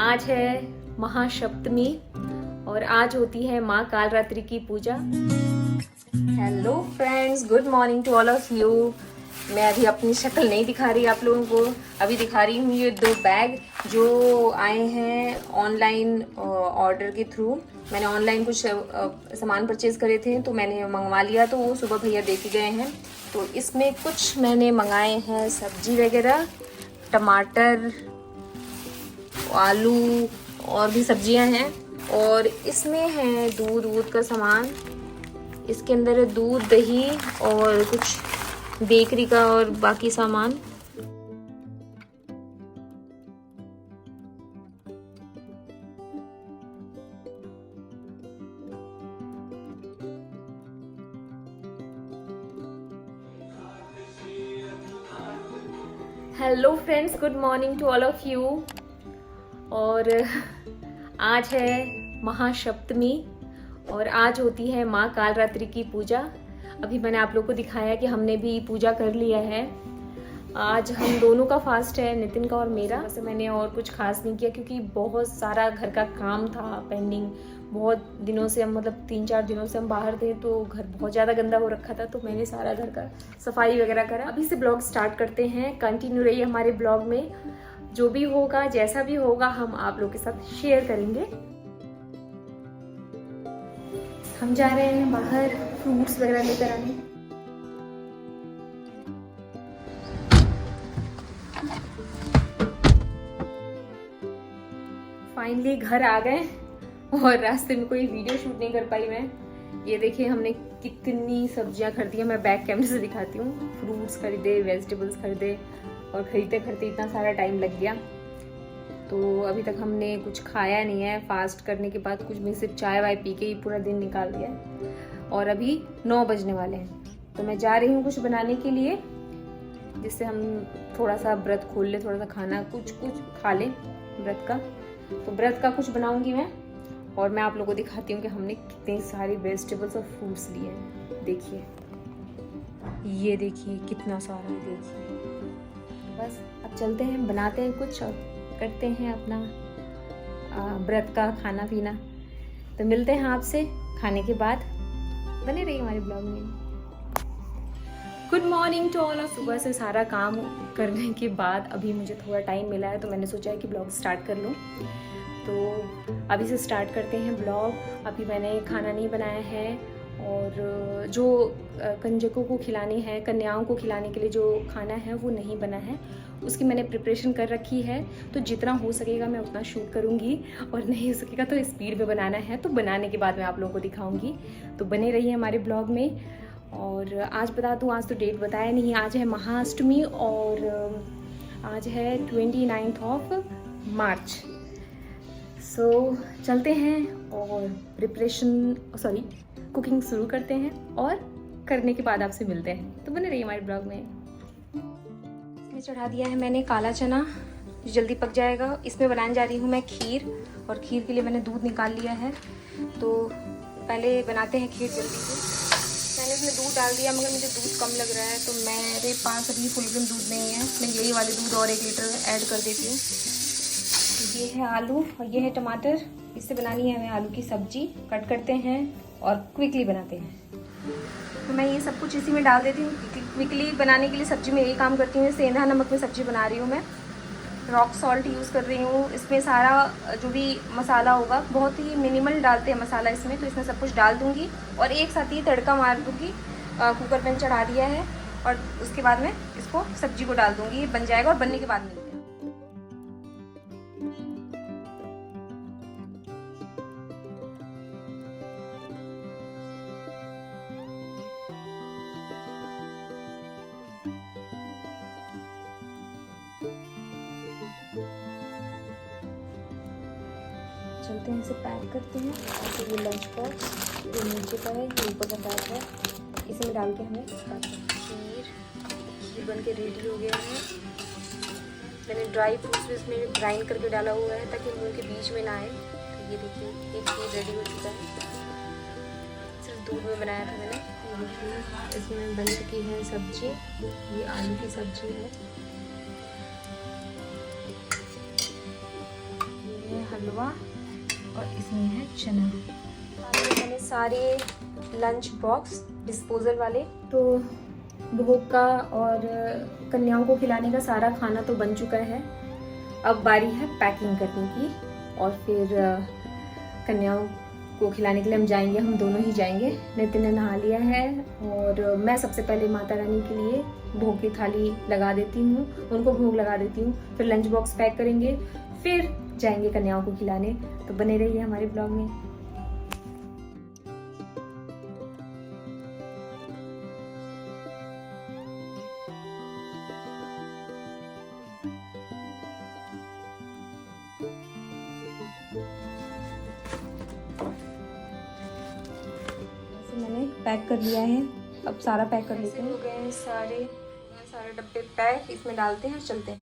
आज है महासप्तमी और आज होती है माँ कालरात्रि की पूजा। Hello friends, good morning to all of you. मैं अभी अपनी शक्ल नहीं दिखा रही आप लोगों को, अभी दिखा रही हूँ ये 2 बैग जो आए हैं ऑनलाइन ऑर्डर के थ्रू। मैंने ऑनलाइन कुछ सामान परचेज करे थे तो मैंने मंगवा लिया, तो वो सुबह भैया दे के गए हैं। तो इसमें कुछ मैंने मंगाए हैं सब्जी वगैरह, टमाटर, आलू और भी सब्जियां हैं। और इसमें है दूध का सामान, इसके अंदर है दूध, दही और कुछ बेकरी का और बाकी सामान। Hello friends, good morning to all of you. और आज है महासप्तमी और आज होती है माँ कालरात्रि की पूजा। अभी मैंने आप लोग को दिखाया कि हमने भी पूजा कर लिया है। आज हम दोनों का फास्ट है, नितिन का और मेरा। वैसे मैंने और कुछ खास नहीं किया क्योंकि बहुत सारा घर का काम था पेंडिंग। बहुत दिनों से हम, मतलब 3-4 दिनों से हम बाहर थे तो घर बहुत ज़्यादा गंदा हो रखा था, तो मैंने सारा घर का सफाई वगैरह करा। अभी से ब्लॉग स्टार्ट करते हैं, कंटिन्यू रहिए हमारे ब्लॉग में। जो भी होगा, जैसा भी होगा, हम आप लोग के साथ शेयर करेंगे। हम जा रहे हैं बाहर फ्रूट्स वगैरह लेकर आने। फाइनली घर आ गए और रास्ते में कोई वीडियो शूट नहीं कर पाई मैं। ये देखिए हमने कितनी सब्जियां खरीदी है, मैं बैक कैमरे से दिखाती हूँ। फ्रूट्स खरीदे, वेजिटेबल्स खरीदे और खरीदते खरीदते इतना सारा टाइम लग गया। तो अभी तक हमने कुछ खाया नहीं है। फास्ट करने के बाद कुछ भी सिर्फ चाय वाय पी के ही पूरा दिन निकाल दिया है। और अभी 9 बजने वाले हैं, तो मैं जा रही हूँ कुछ बनाने के लिए जिससे हम थोड़ा सा व्रत खोल ले, थोड़ा सा खाना कुछ खा लें व्रत का। तो व्रत का कुछ बनाऊंगी मैं और मैं आप लोगों को दिखाती हूँ कि हमने कितनी सारी वेजिटेबल्स और फ्रूट्स लिए हैं। देखिए, ये देखिए कितना सारा, देखिए। बस अब चलते हैं, बनाते हैं कुछ और करते हैं अपना व्रत का खाना पीना। तो मिलते हैं आपसे खाने के बाद, बने रहिए हमारे ब्लॉग में। Good morning to all. सुबह से सारा काम करने के बाद अभी मुझे थोड़ा टाइम मिला है तो मैंने सोचा है कि ब्लॉग स्टार्ट कर लूँ। तो अभी से स्टार्ट करते हैं ब्लॉग। अभी मैंने खाना नहीं बनाया है और जो कंजकों को खिलानी है, कन्याओं को खिलाने के लिए जो खाना है वो नहीं बना है, उसकी मैंने प्रिपरेशन कर रखी है। तो जितना हो सकेगा मैं उतना शूट करूँगी और नहीं हो सकेगा तो स्पीड में बनाना है, तो बनाने के बाद मैं आप लोगों को दिखाऊँगी। तो बने रहिए हमारे ब्लॉग में। और आज बता दूँ, आज तो डेट बताया नहीं, आज है महाअष्टमी और आज है 29 मार्च। सो चलते हैं और कुकिंग शुरू करते हैं और करने के बाद आपसे मिलते हैं। तो बने रहिए हमारे ब्लॉग में। इसमें चढ़ा दिया है मैंने काला चना, जो जल्दी पक जाएगा। इसमें बनाने जा रही हूँ मैं खीर, और खीर के लिए मैंने दूध निकाल लिया है। तो पहले बनाते हैं खीर जल्दी से। मैंने इसमें दूध डाल दिया मगर मुझे दूध कम लग रहा है, तो मेरे पास अभी फुल क्रीम दूध नहीं है। मैं यही वाले दूध और 1 लीटर ऐड कर देती हूँ। ये है आलू और ये है टमाटर। इससे बनानी है हमें आलू की सब्जी। कट करते हैं और क्विकली बनाते हैं। तो मैं ये सब कुछ इसी में डाल देती हूँ। क्विकली बनाने के लिए सब्जी में यही काम करती हूँ। सेंधा नमक में सब्जी बना रही हूँ मैं। रॉक सॉल्ट यूज़ कर रही हूँ। इसमें सारा जो भी मसाला होगा, बहुत ही मिनिमल डालते हैं मसाला इसमें, तो इसमें सब कुछ डाल दूँगी और एक साथ ही तड़का मार दूँगी। कुकर में चढ़ा दिया है और उसके बाद में इसको सब्जी को डाल दूँगी। ये बन जाएगा और बनने के बाद मिलते हैं। चलते हैं, इसे पैक करते हैं। और फिर ये लंच बॉक्स, ये नीचे का है, ये ऊपर का पैक है, इसे डाल के हमें खीर बन के रेडी हो गया है। मैंने ड्राई फ्रूट्स भी इसमें ग्राइंड करके डाला हुआ है ताकि मुंह के बीच में ना आए। तो ये देखिए, एक खीर रेडी हो चुका है। सिर्फ दूध में बनाया था मैंने। इसमें बन चुकी है सब्जी, ये आलू की सब्जी है। हलवा और इसमें है चना। मैंने सारे लंच बॉक्स डिस्पोजल वाले, तो भोग का और कन्याओं को खिलाने का सारा खाना तो बन चुका है। अब बारी है पैकिंग करने की और फिर कन्याओं को खिलाने के लिए हम जाएंगे, हम दोनों ही जाएंगे। नितिन ने नहा लिया है और मैं सबसे पहले माता रानी के लिए भोग की थाली लगा देती हूँ, उनको भोग लगा देती हूँ, फिर लंच बॉक्स पैक करेंगे, फिर जाएंगे कन्याओं को खिलाने। तो बने रहिए हमारे ब्लॉग में। मैंने पैक कर लिया है, अब सारा पैक कर लेते हैं। हो गए हैं सारे डब्बे पैक, इसमें डालते हैं और चलते हैं।